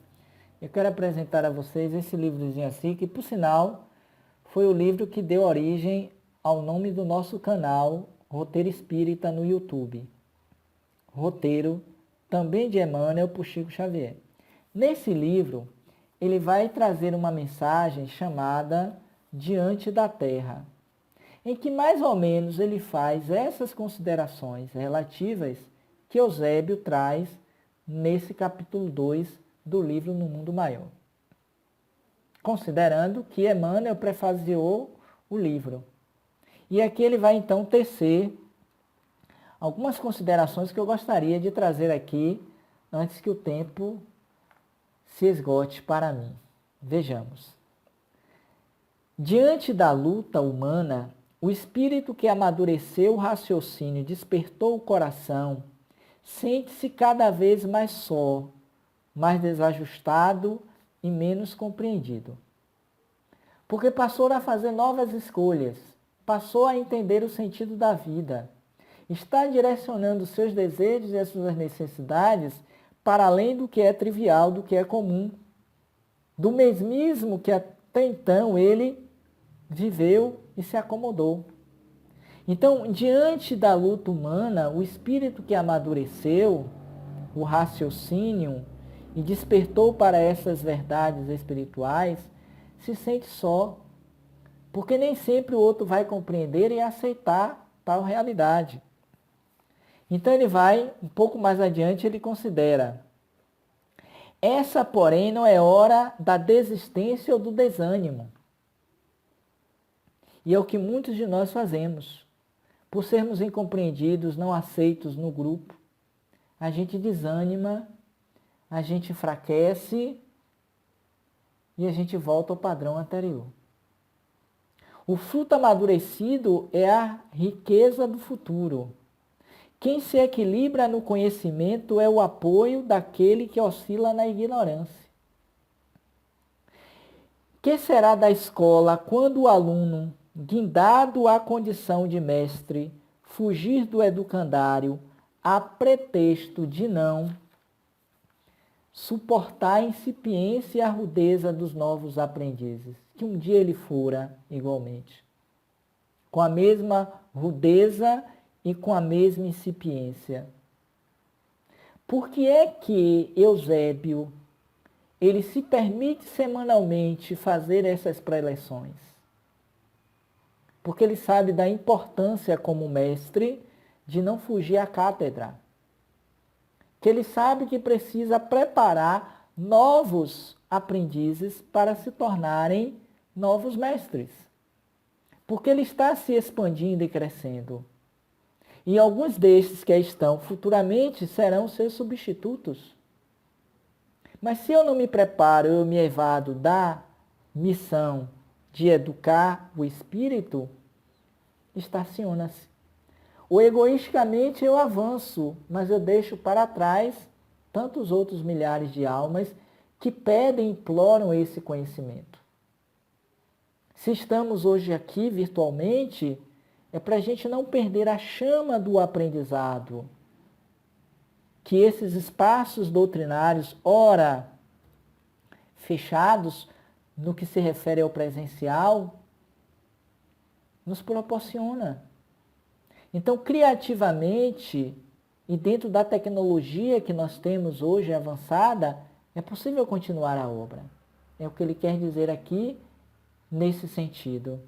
A: eu quero apresentar a vocês esse livrozinho assim, que por sinal foi o livro que deu origem ao nome do nosso canal, Roteiro Espírita, no YouTube. Roteiro, também de Emmanuel, por Chico Xavier. Nesse livro, ele vai trazer uma mensagem chamada Diante da Terra, em que mais ou menos ele faz essas considerações relativas que Eusébio traz nesse capítulo 2 do livro No Mundo Maior. Considerando que Emmanuel prefaziou o livro. E aqui ele vai então tecer algumas considerações que eu gostaria de trazer aqui antes que o tempo se esgote para mim. Vejamos. Diante da luta humana, o espírito que amadureceu o raciocínio e despertou o coração sente-se cada vez mais só, mais desajustado e menos compreendido. Porque passou a fazer novas escolhas, passou a entender o sentido da vida, está direcionando seus desejos e as suas necessidades para além do que é trivial, do que é comum, do mesmismo que até então ele viveu e se acomodou. Então, diante da luta humana, o espírito que amadureceu, o raciocínio, e despertou para essas verdades espirituais, se sente só, porque nem sempre o outro vai compreender e aceitar tal realidade. Então ele vai, um pouco mais adiante, ele considera: essa, porém, não é hora da desistência ou do desânimo. E é o que muitos de nós fazemos. Por sermos incompreendidos, não aceitos no grupo, a gente desanima, a gente enfraquece e a gente volta ao padrão anterior. O fruto amadurecido é a riqueza do futuro. Quem se equilibra no conhecimento é o apoio daquele que oscila na ignorância. Que será da escola quando o aluno, guindado à condição de mestre, fugir do educandário a pretexto de não suportar a incipiência e a rudeza dos novos aprendizes, que um dia ele fora igualmente, com a mesma rudeza e com a mesma incipiência? Por que é que Eusébio ele se permite semanalmente fazer essas preleções? Porque ele sabe da importância como mestre de não fugir à cátedra. Que ele sabe que precisa preparar novos aprendizes para se tornarem novos mestres. Porque ele está se expandindo e crescendo. E alguns destes que estão futuramente serão seus substitutos. Mas se eu não me preparo, eu me evado da missão de educar o espírito, estaciona-se. Ou egoisticamente eu avanço, mas eu deixo para trás tantos outros milhares de almas que pedem e imploram esse conhecimento. Se estamos hoje aqui virtualmente, é para a gente não perder a chama do aprendizado. Que esses espaços doutrinários, ora fechados no que se refere ao presencial, nos proporciona. Então, criativamente, e dentro da tecnologia que nós temos hoje avançada, é possível continuar a obra. É o que ele quer dizer aqui nesse sentido.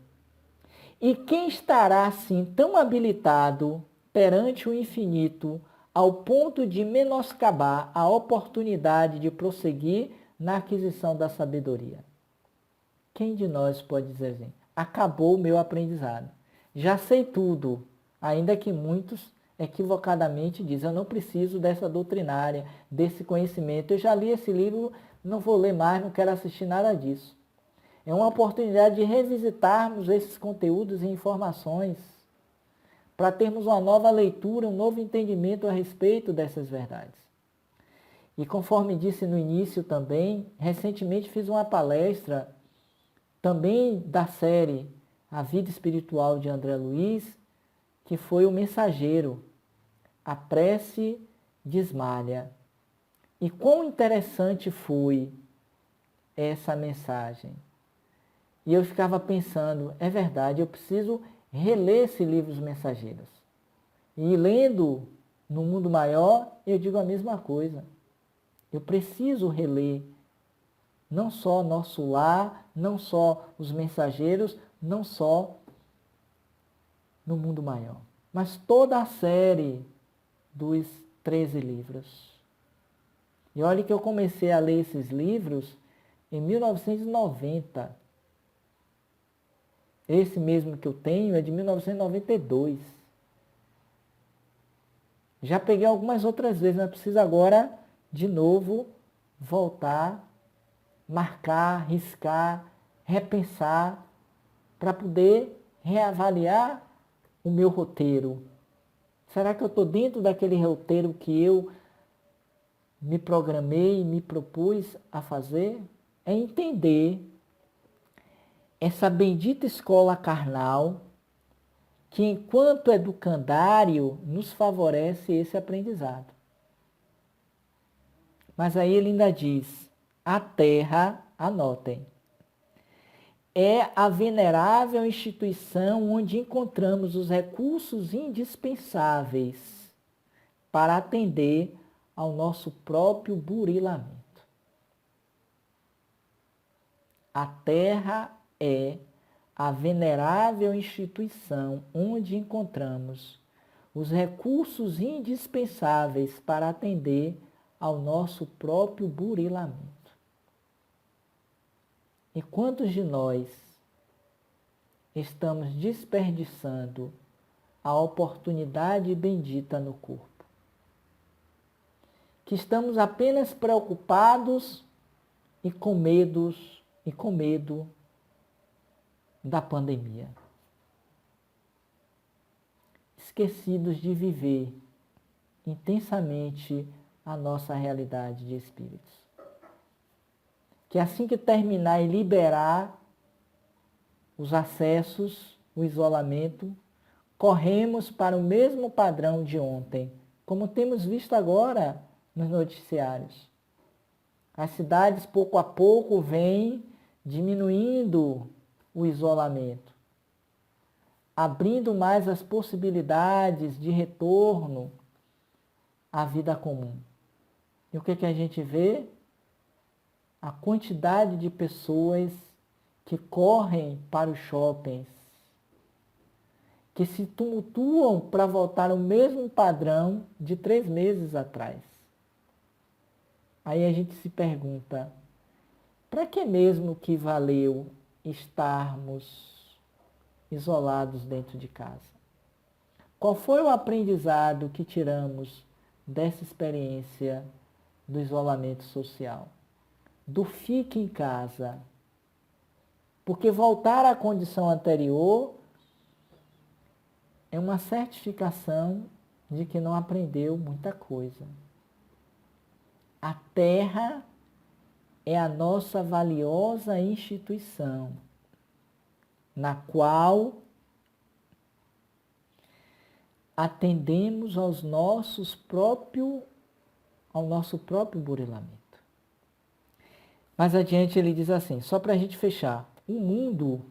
A: E quem estará assim tão habilitado perante o infinito ao ponto de menoscabar a oportunidade de prosseguir na aquisição da sabedoria? Quem de nós pode dizer assim? Acabou o meu aprendizado. Já sei tudo, ainda que muitos equivocadamente dizem, eu não preciso dessa doutrinária, desse conhecimento. Eu já li esse livro, não vou ler mais, não quero assistir nada disso. É uma oportunidade de revisitarmos esses conteúdos e informações para termos uma nova leitura, um novo entendimento a respeito dessas verdades. E conforme disse no início também, recentemente fiz uma palestra também da série A Vida Espiritual de André Luiz, que foi o mensageiro, a prece de Ismalha. E quão interessante foi essa mensagem. E eu ficava pensando, é verdade, eu preciso reler esse livro Os Mensageiros. E lendo No Mundo Maior, eu digo a mesma coisa. Eu preciso reler não só Nosso Lar, não só Os Mensageiros, não só No Mundo Maior, mas toda a série dos 13 livros. E olha que eu comecei a ler esses livros em 1990. Esse mesmo que eu tenho é de 1992. Já peguei algumas outras vezes, mas preciso agora, de novo, voltar, marcar, riscar, repensar, para poder reavaliar o meu roteiro. Será que eu estou dentro daquele roteiro que eu me programei e me propus a fazer? É entender essa bendita escola carnal que, enquanto educandário, nos favorece esse aprendizado. Mas aí ele ainda diz, a terra, anotem, é a venerável instituição onde encontramos os recursos indispensáveis para atender ao nosso próprio burilamento. A terra é a venerável instituição onde encontramos os recursos indispensáveis para atender ao nosso próprio burilamento. E quantos de nós estamos desperdiçando a oportunidade bendita no corpo? Que estamos apenas preocupados e com medo da pandemia. Esquecidos de viver intensamente a nossa realidade de espíritos. que assim que terminar e liberar os acessos, o isolamento, corremos para o mesmo padrão de ontem, como temos visto agora nos noticiários. As cidades, pouco a pouco, vêm diminuindo o isolamento, abrindo mais as possibilidades de retorno à vida comum. E o que a gente vê? A quantidade de pessoas que correm para os shoppings, que se tumultuam para voltar ao mesmo padrão de 3 meses atrás. Aí a gente se pergunta, para que mesmo que valeu estarmos isolados dentro de casa? Qual foi o aprendizado que tiramos dessa experiência do isolamento social? Do fique em casa. Porque voltar à condição anterior é uma certificação de que não aprendeu muita coisa. A Terra é a nossa valiosa instituição, na qual atendemos ao nosso próprio burilamento. Mais adiante ele diz assim, só para a gente fechar, o mundo,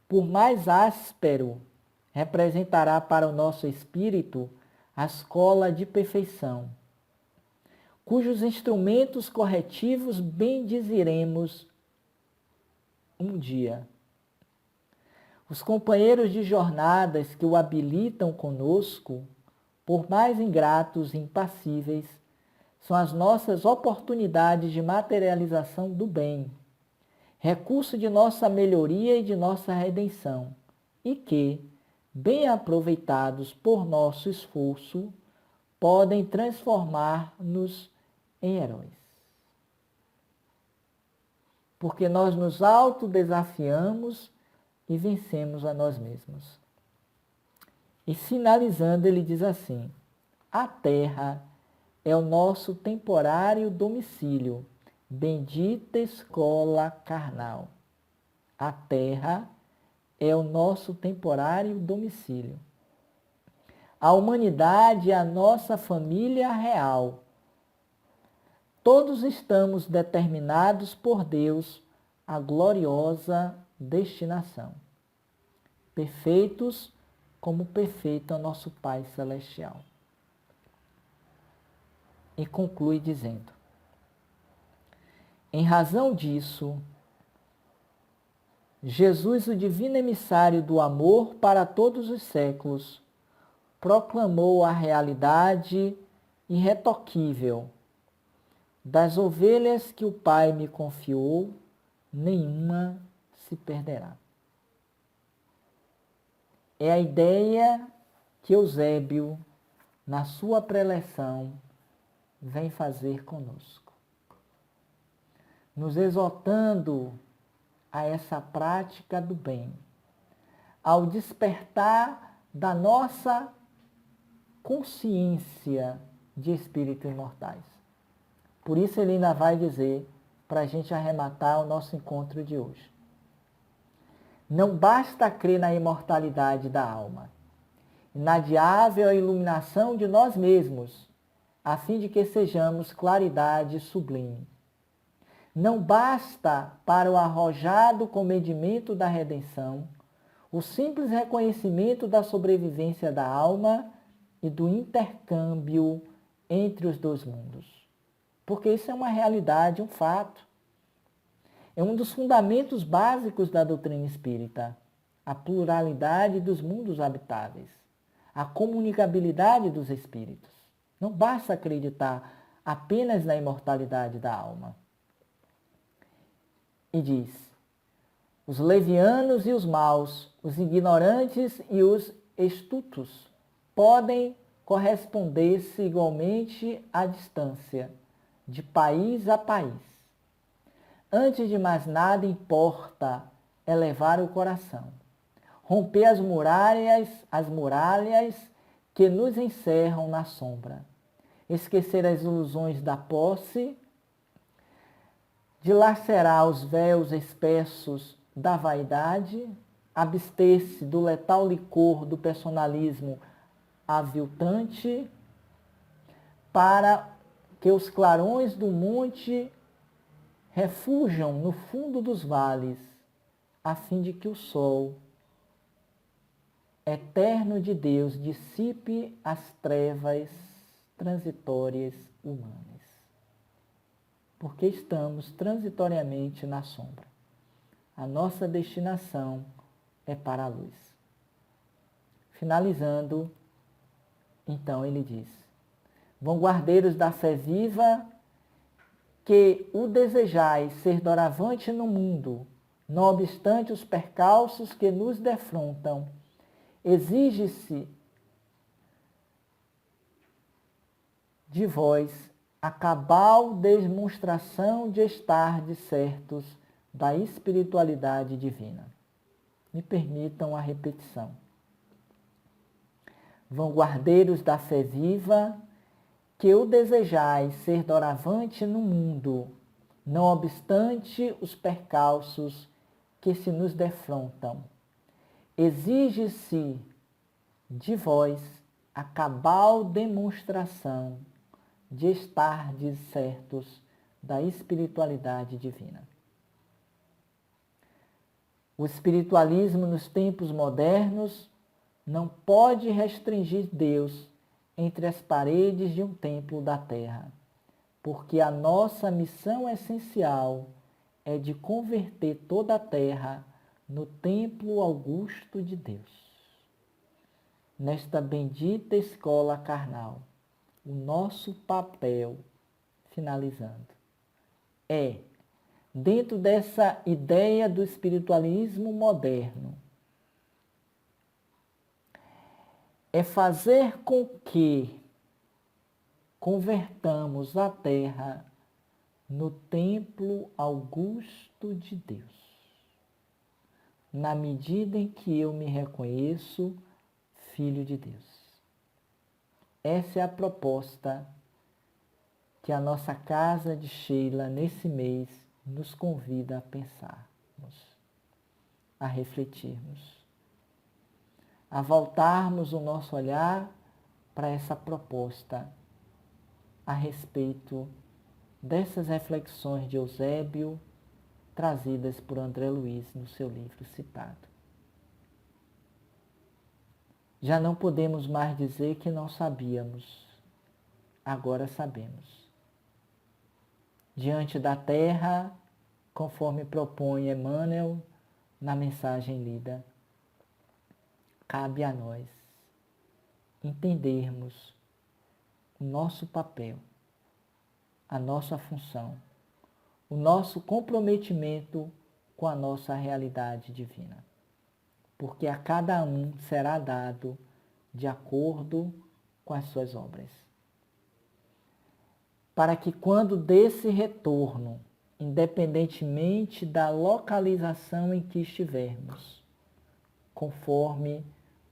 A: por mais áspero, representará para o nosso espírito a escola de perfeição, cujos instrumentos corretivos bendiziremos um dia. Os companheiros de jornadas que o habilitam conosco, por mais ingratos e impassíveis, são as nossas oportunidades de materialização do bem, recurso de nossa melhoria e de nossa redenção, e que, bem aproveitados por nosso esforço, podem transformar-nos em heróis. Porque nós nos autodesafiamos e vencemos a nós mesmos. E finalizando, ele diz assim, a Terra é o nosso temporário domicílio, bendita escola carnal. A Terra é o nosso temporário domicílio. A humanidade é a nossa família real. Todos estamos determinados por Deus à gloriosa destinação. Perfeitos como perfeito é o nosso Pai Celestial. E conclui dizendo, em razão disso, Jesus, o divino emissário do amor para todos os séculos, proclamou a realidade irretoquível das ovelhas que o Pai me confiou, nenhuma se perderá. É a ideia que Eusébio, na sua preleção, vem fazer conosco, nos exortando a essa prática do bem, ao despertar da nossa consciência de espíritos imortais. Por isso ele ainda vai dizer, para a gente arrematar o nosso encontro de hoje. Não basta crer na imortalidade da alma, inadiável a iluminação de nós mesmos, a fim de que sejamos claridade sublime. Não basta para o arrojado comedimento da redenção o simples reconhecimento da sobrevivência da alma e do intercâmbio entre os dois mundos. Porque isso é uma realidade, um fato. É um dos fundamentos básicos da doutrina espírita, a pluralidade dos mundos habitáveis, a comunicabilidade dos espíritos. Não basta acreditar apenas na imortalidade da alma. E diz, os levianos e os maus, os ignorantes e os estultos, podem corresponder-se igualmente à distância, de país a país. Antes de mais nada importa elevar o coração, romper as muralhas que nos encerram na sombra, esquecer as ilusões da posse dilacerar os véus espessos da vaidade, abster-se do letal licor do personalismo aviltante, para que os clarões do monte refujam no fundo dos vales, a fim de que o sol eterno de Deus dissipe as trevas transitórias humanas. Porque estamos transitoriamente na sombra. A nossa destinação é para a luz. Finalizando, então ele diz: vanguardeiros da fé viva, que o desejais ser doravante no mundo, não obstante os percalços que nos defrontam, exige-se de vós a cabal demonstração de estardes certos da espiritualidade divina. Me permitam a repetição. Vanguardeiros da fé viva, que o desejais ser doravante no mundo, não obstante os percalços que se nos defrontam. Exige-se de vós a cabal demonstração de estardes certos da espiritualidade divina. O espiritualismo nos tempos modernos não pode restringir Deus entre as paredes de um templo da terra, porque a nossa missão essencial é de converter toda a terra no templo augusto de Deus. Nesta bendita escola carnal, o nosso papel, finalizando, é, dentro dessa ideia do espiritualismo moderno, é fazer com que convertamos a terra no templo augusto de Deus, na medida em que eu me reconheço filho de Deus. Essa é a proposta que a nossa casa de Sheila, nesse mês, nos convida a pensarmos, a refletirmos, a voltarmos o nosso olhar para essa proposta a respeito dessas reflexões de Eusébio, trazidas por André Luiz no seu livro citado. Já não podemos mais dizer que não sabíamos, agora sabemos. Diante da terra, conforme propõe Emmanuel na mensagem lida, cabe a nós entendermos o nosso papel, a nossa função, o nosso comprometimento com a nossa realidade divina. Porque a cada um será dado de acordo com as suas obras. Para que quando desse retorno, independentemente da localização em que estivermos, conforme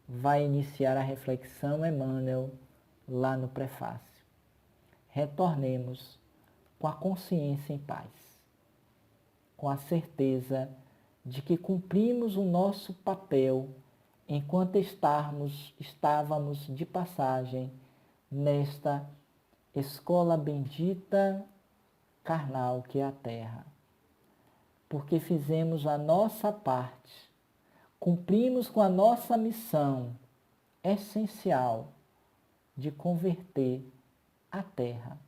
A: vai iniciar a reflexão Emmanuel lá no prefácio, retornemos com a consciência em paz, com a certeza de que cumprimos o nosso papel enquanto estávamos de passagem nesta escola bendita carnal que é a terra. Porque fizemos a nossa parte, cumprimos com a nossa missão essencial de converter a terra.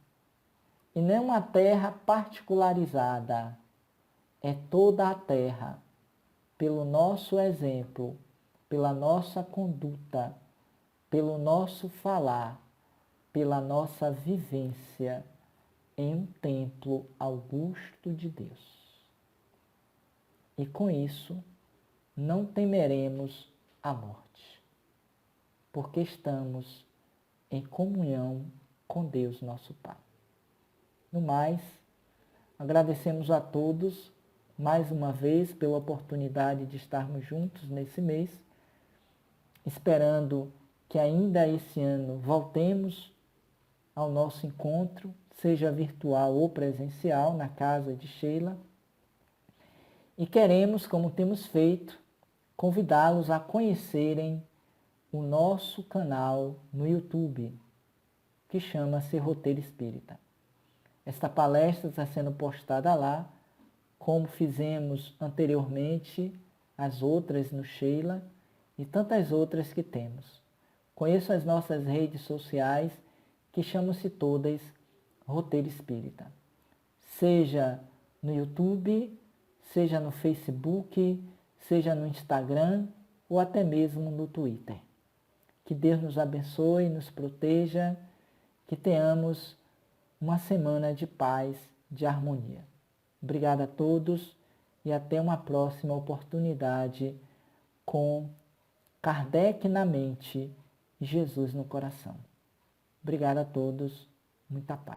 A: E não uma terra particularizada, é toda a terra, pelo nosso exemplo, pela nossa conduta, pelo nosso falar, pela nossa vivência em um templo augusto de Deus. E com isso, não temeremos a morte, porque estamos em comunhão com Deus nosso Pai. No mais, agradecemos a todos mais uma vez pela oportunidade de estarmos juntos nesse mês, esperando que ainda esse ano voltemos ao nosso encontro seja virtual ou presencial, na casa de Sheila. E queremos, como temos feito, convidá-los a conhecerem o nosso canal no YouTube, que chama-se Roteiro Espírita. Esta palestra está sendo postada lá, como fizemos anteriormente as outras no Sheila e tantas outras que temos. Conheça as nossas redes sociais, que chamam-se todas Roteiro Espírita. Seja no YouTube, seja no Facebook, seja no Instagram ou até mesmo no Twitter. Que Deus nos abençoe, nos proteja, que tenhamos uma semana de paz, de harmonia. Obrigado a todos e até uma próxima oportunidade com Kardec na mente e Jesus no coração. Obrigado a todos, muita paz.